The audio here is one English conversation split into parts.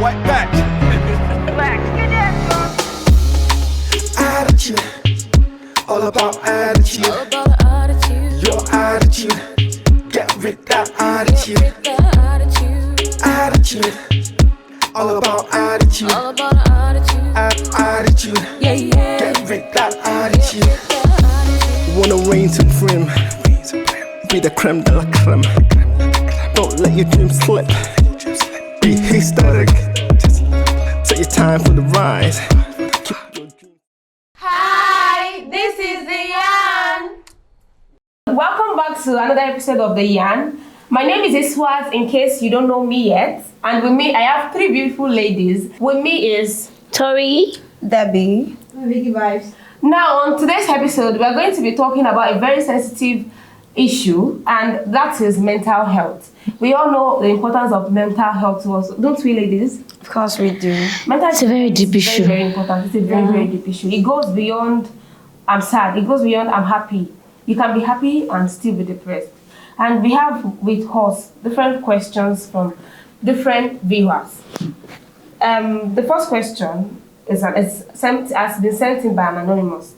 White back. Black. Attitude. All about attitude. All about attitude. Your attitude. Get rid that attitude. Attitude. All about attitude. All about attitude. Attitude. Yeah, yeah. Get rid that attitude. Wanna reign supreme. Be the creme de la creme. Don't let your dreams slip. Be historic. Take your time for the rise. Hi, this is the Yarn. Welcome back to another episode of the Yarn. My name is Iswat, in case you don't know me yet. And with me, I have three beautiful ladies. With me is Tori, Debbie, Vicky Vibes. Now, on today's episode, we are going to be talking about a very sensitive issue, and that is mental health. We all know the importance of mental health to us, don't we, ladies? of course we do. Mental health It's a very is deep issue. Very, very important. It's a very, very deep issue. It goes beyond I'm sad. It goes beyond I'm happy. You can be happy and still be depressed. And we have with us different questions from different viewers. The first question has been sent in by an anonymous.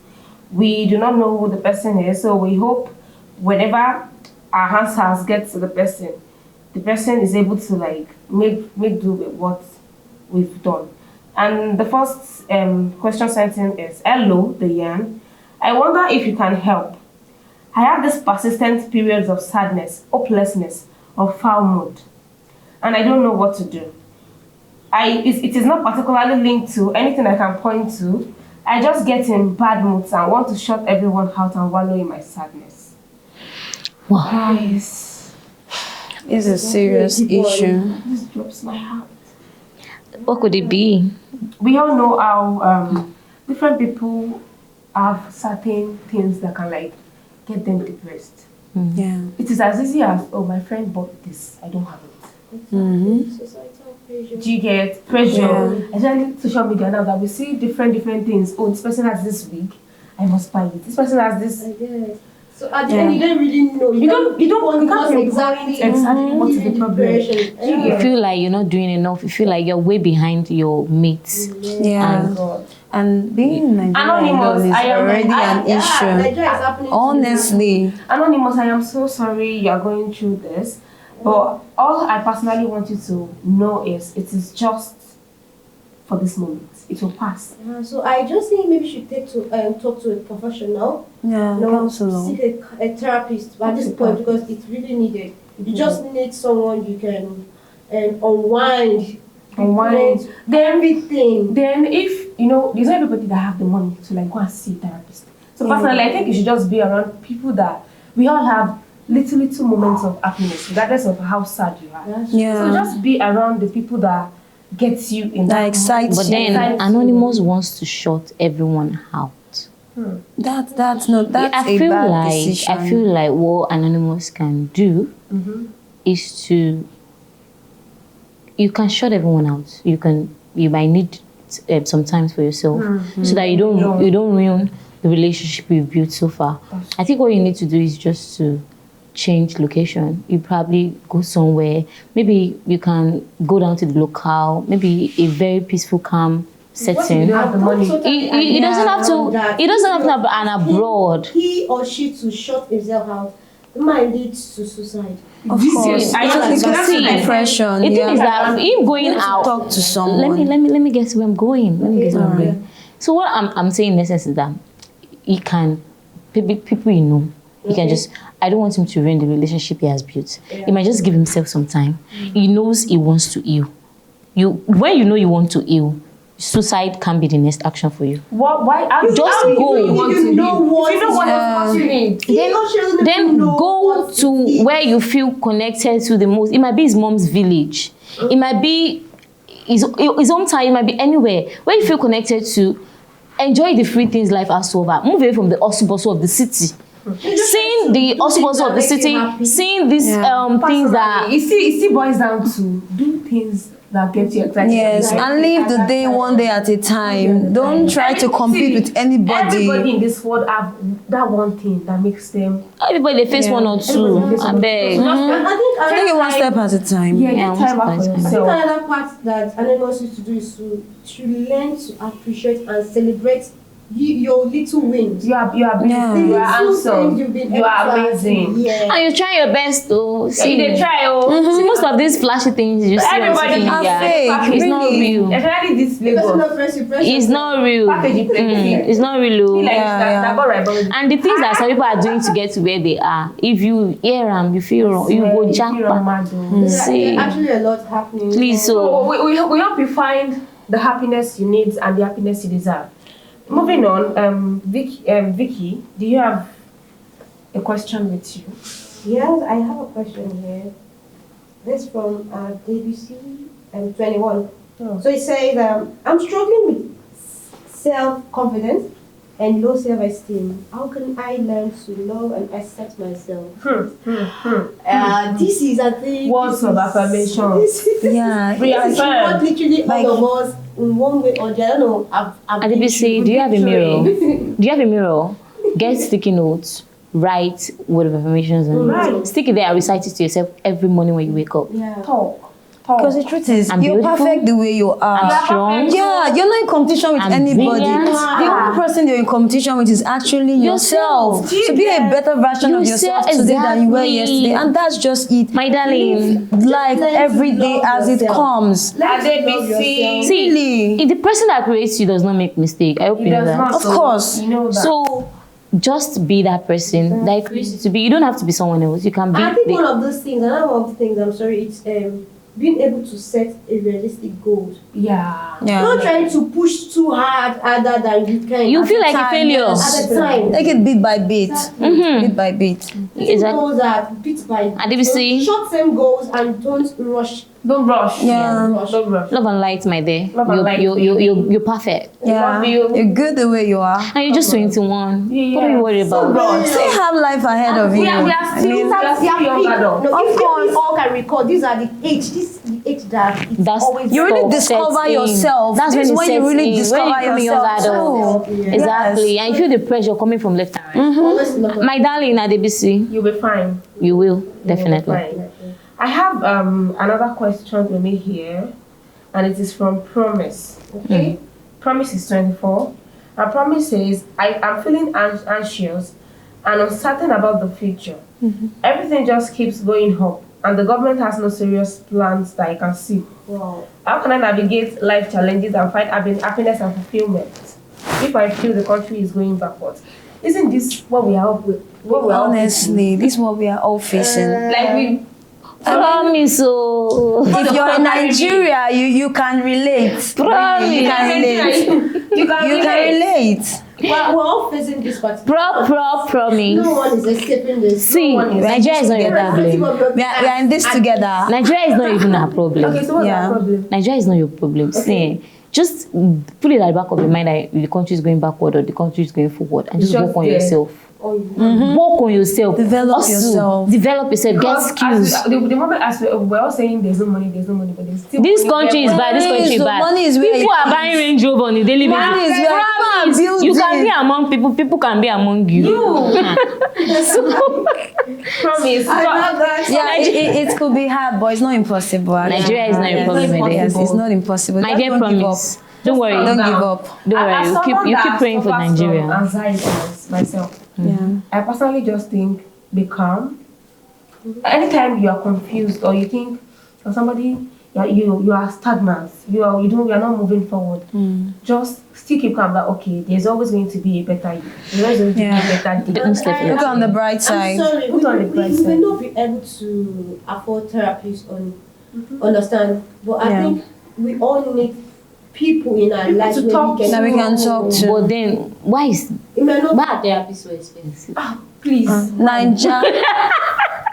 We do not know who the person is, so we hope whenever our answers get to the person is able to make do with what we've done. And the first question sent in is, hello, the Yarn. I wonder if you can help. I have these persistent periods of sadness, hopelessness, or foul mood, and I don't know what to do. It is not particularly linked to anything I can point to. I just get in bad moods and want to shut everyone out and wallow in my sadness. wow. Yes. It's a serious issue. This drops my heart. What could it be? We all know how different people have certain things that can get them depressed. Yeah. It is as easy as, oh, my friend bought this, I don't have it. Societal pressure. Do you get pressure? Yeah. Especially social media now that we see different things. Oh, this person has this wig, I must buy it. This person has this. I guess. So at the end, you don't really know. You can't pinpoint exactly what is the problem. depression. You feel like you're not doing enough. You feel like you're way behind your mates. Yeah. Oh God. And being in Nigeria Anonymous, alone is I am- already an issue. Nigeria is happening. Honestly. Anonymous, I am so sorry you are going through this, but all I personally want you to know is it is just for this moment. It will pass. So I just think maybe you should talk to a professional. Yeah, counselor. Seek a therapist at this point because it's really needed. You just need someone you can unwind everything. Then if there's not everybody that have the money to go and see a therapist. So personally, I think you should just be around people that we all have little moments of happiness, regardless of how sad you are. Yeah. So just be around the people that gets you in That that excites But you. then Anonymous wants to shut everyone out. That's I a feel bad like decision. I feel like what Anonymous can do is to. You can shut everyone out. You might need some time for yourself so that you don't ruin the relationship you've built so far. I think what you need to do is just to change location. You probably go somewhere. Maybe you can go down to the locale. Maybe a very peaceful, calm setting. you have the money. He doesn't have to. He doesn't have to have an abroad. He or she to shut himself out. It might lead to suicide. Of course. I It just could see. be depression. The thing is that him going You have to out. talk to someone. Let me guess where I'm going. Let me guess where I'm alright. going. So what I'm saying in essence is that he can people you know. He can just. I don't want him to ruin the relationship he has built. He might just give himself some time. He knows he wants to heal. When you know you want to heal, suicide can be the next action for you. Why? Just go. You know what you need. Then go to where you feel connected to the most. It might be his mom's village. It might be his hometown. It might be anywhere where you feel connected to. Enjoy the free things life has to offer. Move away from the hustle bustle of the city. seeing the hustle of the that make you city, happy. seeing these things that it still boils down to do things that get you excited. Yes, and live the day one day at a time. Don't try to compete with Everybody anybody. in this world have that one thing that makes them. everybody they face one or two. I beg. Take it one step at a time. Yeah, Yeah, get time one out for step at a time. yourself. Another part that Anonymous used to do is to learn to appreciate and celebrate your little wins. You are beautiful. Yeah. You are Little things handsome. you've been You able are to amazing. achieve. Yeah. And you try your best to see. They try. See, most of these flashy things you see on Everybody social are media, fake, it's not really. real. Especially this Person Lagos. of press, you press It's not real. Package plenty. It's not real. oh. Like Yeah, that, yeah. right. And the things that some people are doing to get to where they are, if you hear them, you feel wrong, you go jackpot. See, There's actually a lot happening. please, So so we hope you find the happiness you need and the happiness you deserve. Moving on, Vicky, do you have a question with you? Yes, I have a question here. This from DBC 21. Oh. So it says, I'm struggling with self-confidence and low self-esteem. How can I learn to love and accept myself? This is, I think, Words of affirmation. Yeah. Reaffirm. What literally Like- all of us in one way or the other. I don't know. I've been Adibisi, through do you have a mirror? victory. Do you have a mirror? Get sticky notes, write word of affirmations on Right. it. Stick it there and recite it to yourself every morning when you wake up. Yeah. Talk. Because the truth is, I'm you're beautiful. perfect the way you are. I'm strong. Yeah, you're not in competition with I'm anybody. brilliant. The only person you're in competition with is actually yourself. Yourself. To be a better version of yourself Yourself, today than you were exactly. yesterday. And that's just it. My darling. Life every day love as it yourself. comes. Adebisi. See, Really? if the person that creates you does not make mistake, I hope you It know does that. not. Of so course. You know that. So just be that person that creates you to be. You don't have to be someone else. You can be. I think the- one of those things, another one of the things, I'm sorry, it's being able to set a realistic goal. yeah. Not trying to push too hard other than you can. You at feel the like a time, failure. At the time. Take it bit by bit. Exactly. Bit by bit. Setting goals are bit by bit. Adibisi. Short-term goals and don't rush. Don't rush. Yeah. Don't rush. Love and light, my dear. Love and light, You're perfect. Yeah. Love you. You're good the way you are. And you're just 21. Yeah. What are you worried about? rush. Still have life ahead of you. We are I still, mean, we are still young adults. No, Of if course. we all can recall, these are the age. This is the age that it's That's always you really Stop, discover set in. yourself. That's This is when when it you sets really in. discover When you become a young yourself. adult. too. Exactly. And you feel the pressure coming from left and right. always love. My darling Adebisi, You'll be fine. you will definitely. Fine. I have another question for me here, and it is from Promise. Okay, Promise is 24, and Promise says, I'm feeling anxious and uncertain about the future. Everything just keeps going up, and the government has no serious plans that I can see. Wow. How can I navigate life challenges and find happiness and fulfillment if I feel the country is going backwards? Isn't this what we are up with? What we are up with? Honestly, this is what we are all facing. Like we. Promise, oh. If you're in Nigeria, you can relate. Promise. You can relate. You can You can relate. We're all facing this particular. Promise. No one is escaping this. See, no one is. Nigeria is not your problem. We are in this together. Nigeria is not even our problem. Okay, so what's Yeah. the problem? Nigeria is not your problem. See, just put it at the back of your mind that the country is going backward or the country is going forward, and just Just work on there. yourself. Oh, Work on yourself. Develop Hustle. yourself. Develop yourself. Get Because skills. as the moment as we're all saying there's no money, but there's still This money country is there. bad. This Money country is- is bad. money is where People it are buying Range Rover on a daily Money basis. is where it Promise, comes. you can be among people. People can be among you. Promise. I love that. Yeah, it could be hard, but it's not impossible. actually. Nigeria is not your Yes, problem, my dear. yes, it's not impossible. My Just dear, don't give promise. up. Don't worry. Don't down. give up. Don't worry. As You someone keep that praying for suffers Nigeria. from anxiety myself. Yeah. I personally just think be calm. Anytime you are confused or you think or somebody you are stagnant, you are not moving forward. Just still keep calm. That okay, there's always going to be a better you. There's always going to be a better day. Most definitely. Look on the bright I'm side. sorry, Put on the bright we may side. not be able to afford therapists understand, but I Yeah. think we all need people in our People lives to where talk we can, That we can talk to. But then, why is It may not bad therapy so expensive? Please.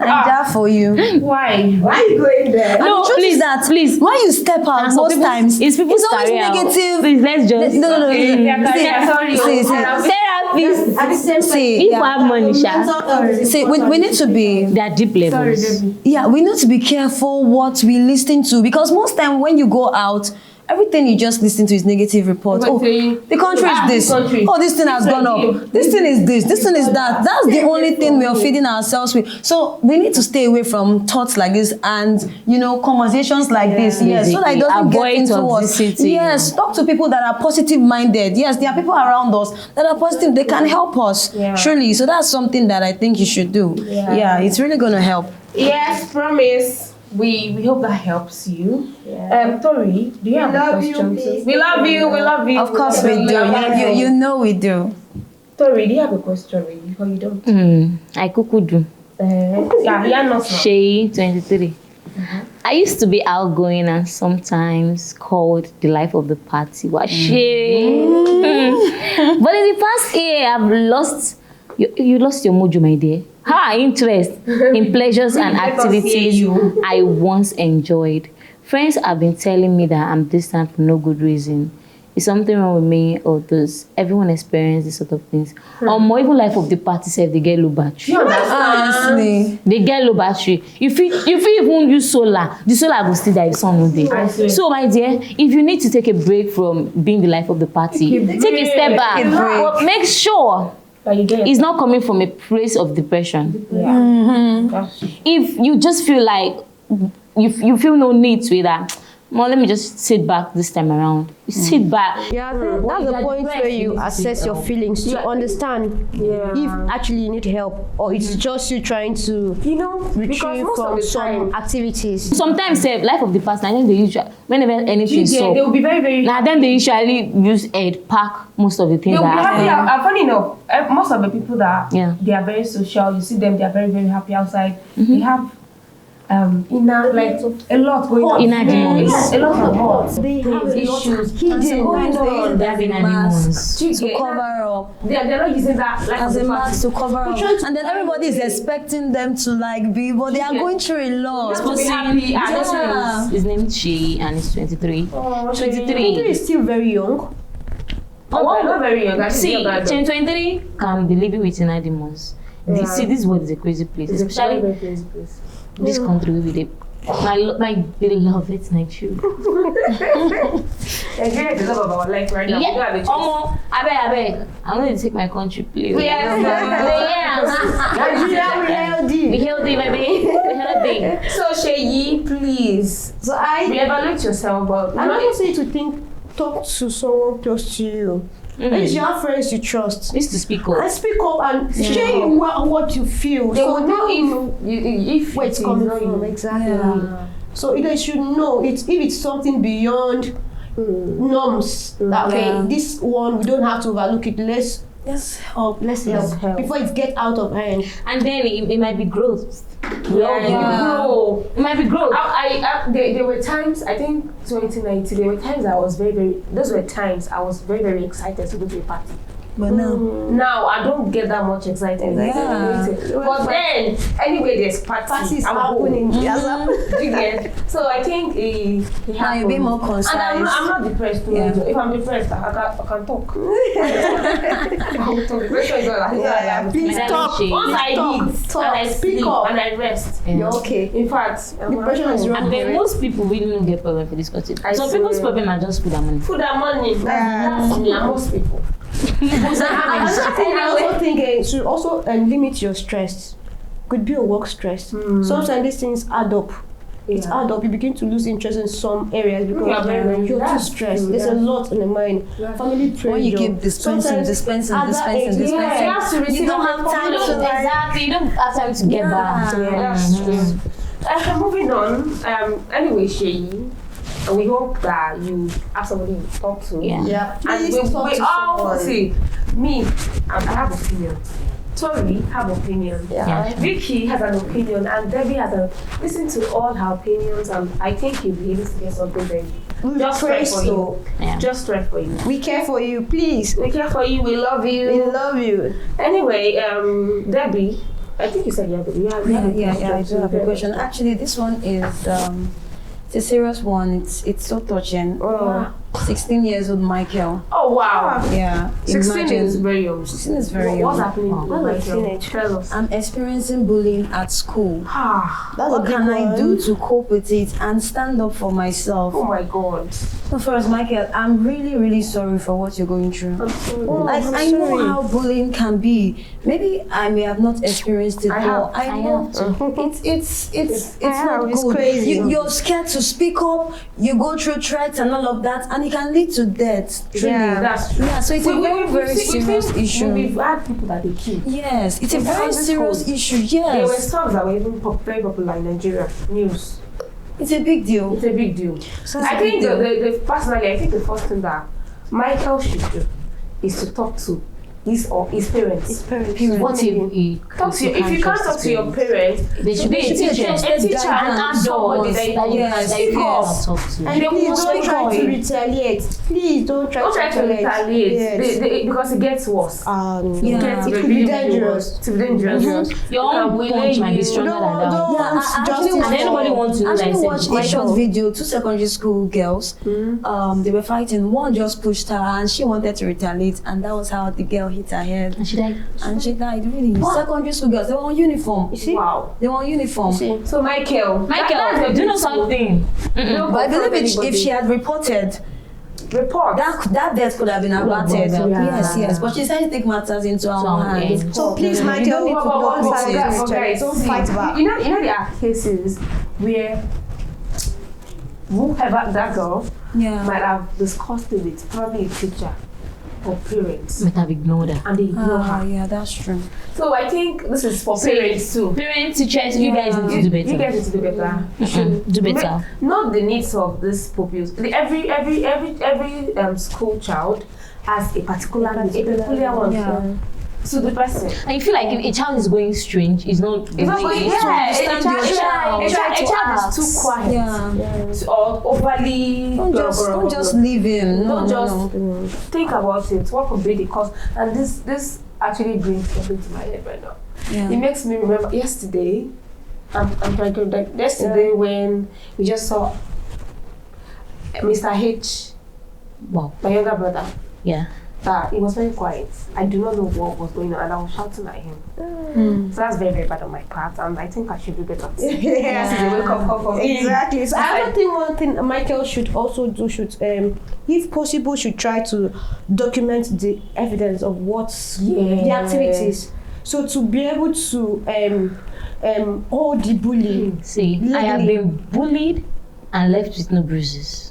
Naija for you. Why? Why are you going there? And No, the truth please, is that please. when you step out, And some most people- times it's people's always career. negative. Please, let's just. No. Yeah, See, sorry. see. Therapy. office. At the same See, If I have money, Sha, See, we need to be there are deep levels. yeah, we need to be careful what we listen to, because most time when you go out, everything you just listen to is negative reports. Oh, the country is this. Oh, this thing has gone up. This thing is this. This thing is that. That's the only thing we are feeding ourselves with. So we need to stay away from thoughts like this and conversations like this. Yes, so that it doesn't Avoid get into us. toxicity. Yes, talk to people that are positive minded. Yes, there are people around us that are positive. They can help us. Yeah. Surely. So that's something that I think you should do. Yeah, it's really gonna help. Yes, promise. We hope that helps you. Tori, do you have a love you, question? please. We love you. We love you. Of course we do. You know we do. Tori, do you have a question ready or you don't? I kuku do. Yeah, not now. Shay, 23. I used to be outgoing and sometimes called the life of the party. What Shay? But in the past year, I've lost. You lost your mojo, my dear. How are interest in pleasures and Let us hear activities you. I once enjoyed? Friends have been telling me that I'm distant for no good reason. Is something wrong with me or does everyone experience this sort of things? Or even life of the party self, they get low battery. Honestly. They get low battery. If you even use solar, the solar will still die if sun no dey. So my dear, if you need to take a break from being the life of the party, take a step back. But make sure But you get it's not coming from a place of depression. If you just feel like you feel no need to that, well, let me just sit back this time around. You sit back. Yeah, that's the point where you assess your feelings to understand if actually you need help or it's just you trying to because retrieve most of from the some time, activities. Sometimes life of the past, and then they usually whenever anything so they will be very, very now then they usually use head pack most of the things They'll be that happy. happen. Funny enough, most of the people that they are very social, you see them, they are very, very happy outside. They have inner, like a lot going on. Inner demons. A lot of thoughts. They have issues. hidden. They have inner demons. To cover up. They're not using that like As a mask to cover up. trying to And then everybody is expecting them to be, but they are going through a lot. To be happy. Yeah. His name is Chi and he's 23. 23. is still very young. Not very young. See, 23 can be living with inner demons. See, this world is a crazy place, especially very crazy place. this country with it. My beloved Nigeria. Nigeria is the love of our life right now. We don't have a choice. I beg. I'm going to take my country, please. Nigeria, We healthy, baby. We healthy. So Sheyi, please. So I Reevaluate yourself, but don't say to talk to someone close to you. If you have friends you trust, Needs to speak and up. speak up and share what you feel. they So will know if where it's it is coming not from. you. Exactly. So they should know if it's something beyond norms. That okay, this one we don't have to overlook it. Let's help before it gets out of hand. And then it might be growth. No. It might be growth. There were times, I think 2019, there were times those were times I was very, very excited to go to a party. But now, Now I don't get that much excited. But then, anyway, there's parties happening. You get? So I think he now you be more concise. And I'm not depressed too. If I'm depressed, I can talk. I will talk. Depression is not like Please talk. Once I eat and I Speak sleep up. and I rest, You're okay. in fact, Depression is wrong. And then most people really don't get problem for this country. Some people's problem are just food and money. food and money. That's me and most people. Another thing I also think to also limit your stress. Could be a work stress. Sometimes these things add up. It's add up. You begin to lose interest in some areas because you're too stressed. There's a lot in the mind. Family pressure. when you keep dispensing, You have to receive. you don't have time to Exactly. You don't have time to get back. That's true. Moving on. Anyway, Sheyi, we hope that you have somebody to talk to. Yeah. And Please talk we to all someone. see. Me, I have opinion. Tori have opinion. Yeah. Vicky has an opinion, and Debbie has a. Listen to all her opinions, and I think you'll be able to get something very. Just right for you. Yeah. Just right for you. We care for you, please. We care for you. We love you. We love you. Anyway, Debbie, I think you said you have a Yeah, I do have a question. Actually, this one is it's a serious one. It's so touching. 16 years old Michael. Oh wow. Yeah. 16 is Imagine. very young. 16 is very young. What's happening? Wow. With That's Michael? teenage. Tell us. I'm experiencing bullying at school. Ah, That's What a big can I one. do to cope with it and stand up for myself? oh my God. So first, Michael, I'm really, really sorry for what you're going through. I'm sorry. Like, I'm I know sorry. how bullying can be. Maybe I may have not experienced it, I but have. I know it's not It's good. crazy. You're scared to speak up. You go through threats and all of that, and it can lead to death. Truly. Yeah. That's true. Yeah, so it's a very, very serious issue. We've had people that they kill. Yes, it's a In very secondary serious school, issue. There were Yes, songs that were even very popular in Nigeria. News. it's a big deal. It's a big deal. I think personally, I think the first thing that Michael should do is to talk to his parents. His parents. What if he Talk to if you can't talk to your parents, There should be a teacher. a teacher and somebody that you can Yes, speak yes. up. Talk to. And they Please will don't try to join. retaliate. Please don't Don't try to retaliate. Because it gets worse. Yeah. It gets It could really, be really dangerous. worse. It could be dangerous. Your own punch might be stronger than that. Yeah, I Just actually And anybody wants to know that actually it's watched a short Michael. video. Two secondary school girls, they were fighting. One just pushed her, and she wanted to retaliate, and that was how the girl hit her head, And she died. and she died. Really, secondary school girls, they were on uniform. You see? Wow. They were on uniform. So Michael, Michael, do you know something? Don't But I believe confront if she anybody. had reported, report. that death could have been averted. Yeah. Yes. But she decided to take matters into her own hands. So please, You Michael, don't need to But talk one with thing, it. guys, Don't see, fight back. You know, there are cases where whoever that girl Yeah. might have discussed it with probably a teacher or parents, But I've ignored her. and they ignore her. Yeah, that's true. So I think this is for parents too. Parents, teachers, you guys need to do better. You guys need to do better. You should Do better. Not the needs of this pupils. Every school child has a particular need, a peculiar one. Yeah. So the person. And you feel like if a child is going strange, it's not. It's not going. Yeah, a child is too quiet. Yeah. Or overly. Don't just leave him. No, Don't just no. think about it. What could be the cause? And this actually brings something to my head right now. Yeah. It makes me remember yesterday. I'm trying to like yesterday when we just saw Mr. H, Wow. my younger brother. Yeah. He was very quiet. I do not know what was going on, and I was shouting at him. So that's very, very bad on my part, and I think I should do better. This is a wake-up call for me. Exactly. So I don't think one thing Michael should also do if possible, should try to document the evidence of what's the activities. So to be able to hold the bully. See, I have been bullied and left with no bruises.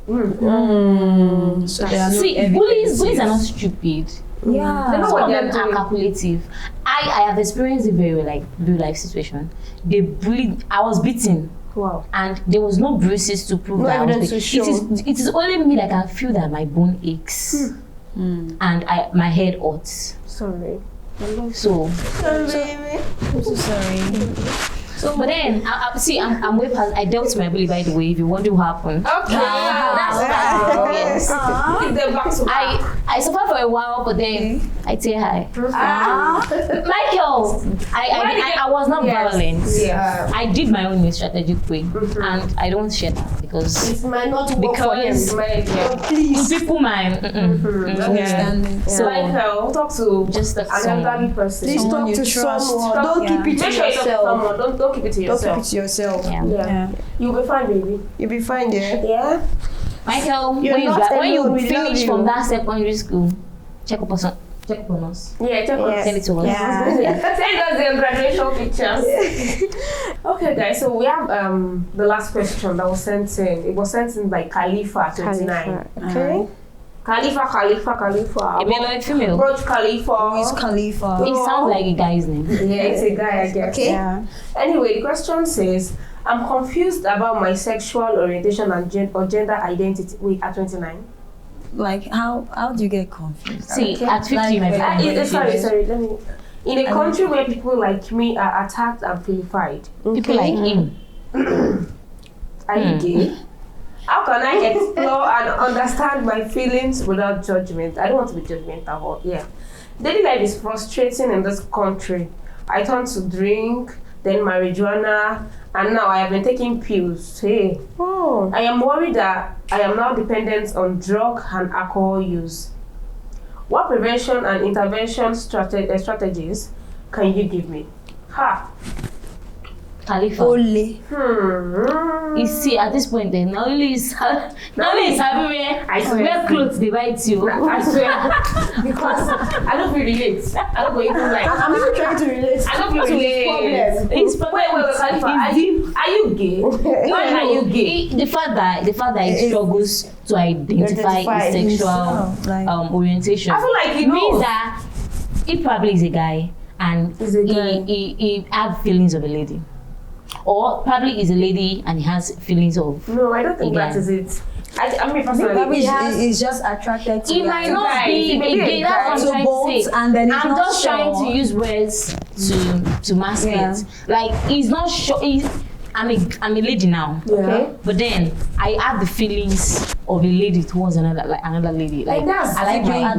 So there are no See, bullies are not stupid. Yeah. They know Some what of they are them are doing. calculative. I have experienced a very real life situation. They bullied. I was beaten. Wow. And there was no bruises to prove No that I was evidence to beaten. show. It is only me that can feel that my bone aches and my head hurts. Sorry. So, I'm so sorry. so but then I'm way past. I dealt with my bully, by the way. If you wonder what happened, Okay. yes. Keep them back to back. I suffered for a while, but then I say hi. Michael, I was not violent. Yeah. I did my own in a strategic way, and I don't share that because It might not work for him. Because Please. people might. Understanding. So Michael, talk to just like an elderly person. Please Someone talk you to trust. someone. Don't keep it to Make sure you talk to yourself. someone. Don't keep it to Don't keep yourself. it to yourself. Yeah. Yeah. You'll be fine, baby. You'll be fine there. Yeah. Michael, You're when not you alone, we love finish you. from that secondary school, check up on us. Yeah, check out. Send it to us. Yeah. Send us the graduation pictures. Okay, guys. So we have the last question that was sent in. It was sent in by Khalifa29. Okay. Khalifa. A male or a female? Burj Khalifa. Who is Khalifa? It sounds like a guy's name. Yeah, it's a guy, I guess. Okay. Yeah. Anyway, the question says, I'm confused about my sexual orientation and gender identity. Wait, at 29? Like how do you get confused? See, Okay. at 50 you might be Sorry. Let me. In a country where people like me are attacked and vilified, people like him. are you gay? How can I explore and understand my feelings without judgment? I don't want to be judgmental, but yeah. Daily life is frustrating in this country. I turn to drink, then marijuana, and now I have been taking pills. Hey, Oh. I am worried that I am now dependent on drug and alcohol use. What prevention and intervention strategies can you give me? Ha! Khalifa. Only. You see, at this point, then not only is everywhere. I swear. Wear clothes, they bite you. I swear, because I don't feel relate. I don't go even like. I'm even trying to relate. I don't feel to relate. problem. It's Wait, Khalifa, are you gay? Why are you gay? The fact that he struggles to identify his sexual like- orientation I feel like he knows. means that he probably is a guy and He's a guy. he have feelings of a lady, or probably is a lady and he has feelings of. No, I don't think Yeah. that is it. I mean, personally, Probably he has- is just attracted to It might not guys. be It may be a a gay. That's what to I'm trying both, to say. and then he's I'm not just trying sure. to use words to mask Yeah. it. Like he's not sure. I'm a lady now. Okay. But then I have the feelings of a lady towards another lady. Like And that's I like being my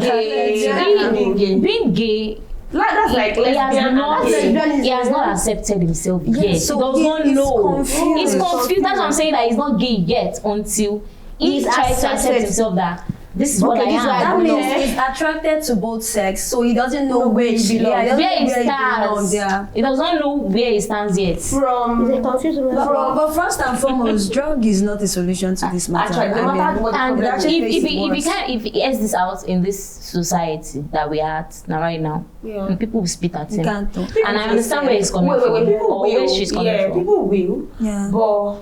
gay. being gay. That's like He has lesbian. not, and he has not accepted himself yet. so he does not he's know. confused. He's confused. That's what I'm saying. That he's not gay yet until he He's tries to accept accepted. himself that this is what I this is what am. That I means belong. he's attracted to both sex, so he doesn't know where he belongs. Where he belongs. stands. Yeah. He does not know where he stands yet. From But first and foremost, drug is not a solution to this matter. actually, no matter what the And problem actually is. if he airs this out in this society that we are at now right now, Yeah. and people will spit at You him. can't do. And I understand where he's coming Wait, from, people or will. where she's coming Yeah, from. people will. Yeah. But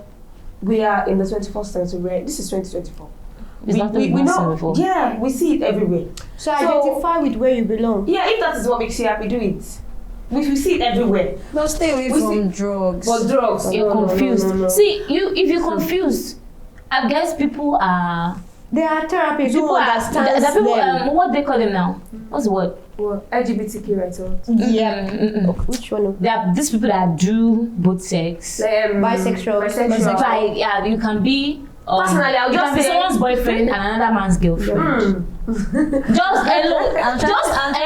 we are in the 21st century. This is 2024. It's not we been know. seen before. Yeah, we see it everywhere. So identify with where you belong. Yeah, if that is what makes you happy, do it. We see it everywhere. But stay away We from drugs. But drugs, You're no, confused. no. See, if you're confused, I guess people are. There are therapists who People are. understand The people. them. What they call them now? What's the word? Well, LGBTQ rights. Yeah. Mm-mm. Which one of There are these people that do both sex. Bisexual. Like, yeah, you can be. Personally, I'll you just can be say- someone's boyfriend and another man's girlfriend. Just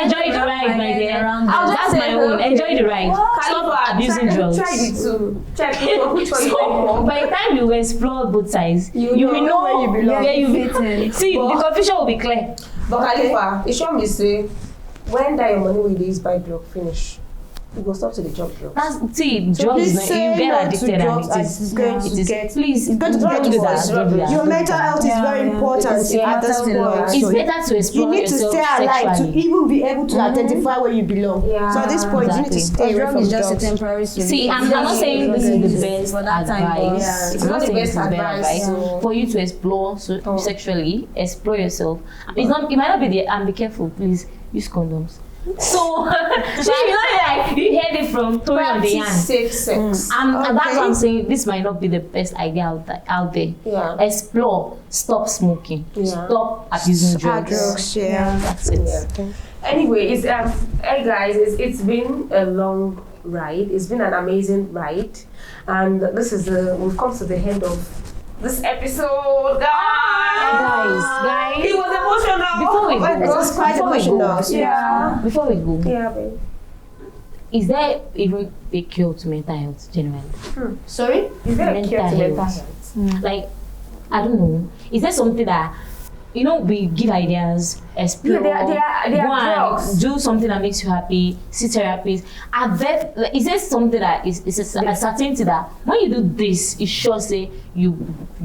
enjoy the ride, my dear. I'll just That's say, my own. okay. Enjoy the ride. Stop abusing drugs. Try it too. Try which one you like So more. by the time you explore both sides, you will will know know where you belong. where you fit in. See, the confusion will be clear. But Khalifa, it show me say, when that your money will use buy drug finish, you go stop to the job drugs. Drugs. please You say get no to addicted, drugs and as it's going to get. Please, It's going to don't get do worse. that. Don't do that. Your Don't do mental that. health is very important It's at this mental point. health. It's So better to you explore need to yourself stay alive to sexually. even be able to identify where you belong. Yeah. So at this point, you need to Exactly. stay away drug from is just a drugs. temporary solution. See, I'm not saying this is the best For that time, advice. yeah. It's not the saying best this is advice, so- for you to explore sexually, explore yourself. It's not. It might not be the. And be careful, please. Use condoms. So, you know, like you heard it from Tori on the Practice hand. safe sex. And that's what I'm saying. This might not be the best idea out there. Yeah. Explore. Stop smoking. Yeah. Stop abusing drugs. Drugs, yeah. That's it. Yeah. Anyway, hey guys, it's been a long ride. It's been an amazing ride, and this is we've come to the end of this episode, Guys, It was emotional. Before we Oh my go, God. It's quite before we go, emotional. Yeah. Before we go, Yeah, babe. is there even a cure to mental health generally? Sorry? Is there a Mental cure to mental health. health? Like, I don't know. Is there something that we give ideas, explore, Yeah, there are go and drugs. do something that makes you happy, see therapists. Is there something that is a certainty that when you do this, it sure say you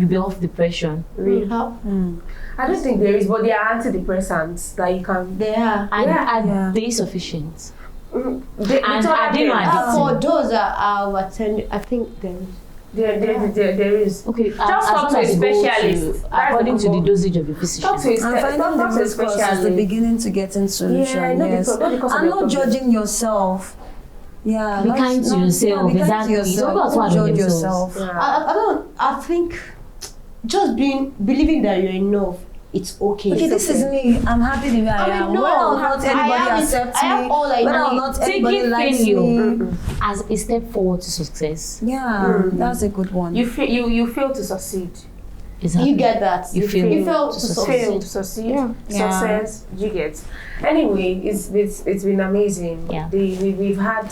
be off depression? I don't think there is, but there are antidepressants that you can. They are. And Yeah. are they sufficient? And And are they not addictive? For those that are attending, I think there is. Okay, Just talk to a specialist. According to the That's dosage of your physician. Talk to a And finding the talk to a root cause is the specialist. beginning to getting solution. Yeah, not yes. because- not because of and your not problem. judging yourself. Yeah. Be kind to yourself, be kind exactly. to yourself. Don't go as hard on Judge yourselves. yourself. Yeah. I think just believing that you're enough, it's okay. Okay, this is me. I'm happy the way I am. no, Whether or not anybody accepts I have me, all I whether or need. not anybody Taking likes failure me. as a step forward to success. Yeah, that's a good one. You fail to succeed. Exactly. You get that. You fail You fail to to succeed. Fail succeed. to succeed. Yeah. Success. You get. Anyway, it's been amazing. Yeah. We've had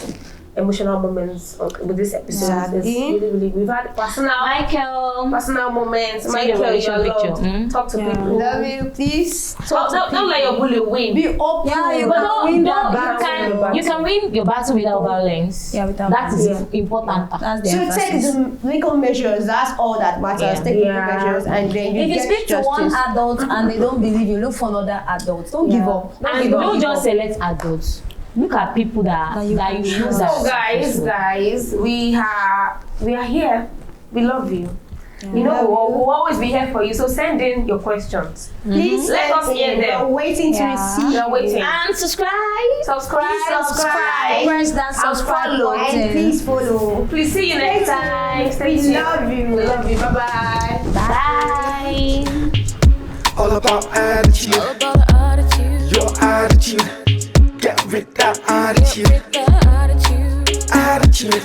emotional moments with this episode. Exactly. It's really, we've had personal moments. Send Michael, your you're picture. loved. Talk to people. Love you, please. Don't let your bully win. Be open. Yeah, you But can no, win no, that battle. you can win your battle without violence. Yeah, without that is violence. important. That's the So emphasis. take the legal measures. That's all that matters. Yeah. Take legal Yeah. measures, and then you If you get speak to justice. one adult and they don't believe you, look for another adult. Don't give up. And don't just select adults. Look at people that you know So guys, we are here. We love you. You know, we'll always be here for you. So send in your questions. Please Let us hear them. We're waiting to receive. We're waiting. and subscribe. Subscribe. Press that subscribe follow. And button. please follow. Please see you next time. Stay We tuned. love you. We love you. Bye-bye. Bye. All about attitude, All about the attitude. your attitude. Get rid that attitude, The attitude. attitude.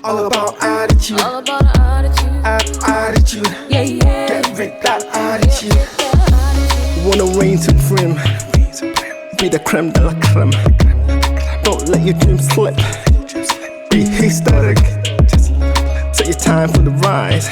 All about attitude, All about the attitude. attitude. Yeah, yeah. Get rid that attitude. The attitude. Wanna reign supreme, be the creme de la creme. Don't let your dreams slip. Be historic. Set your time for the rise.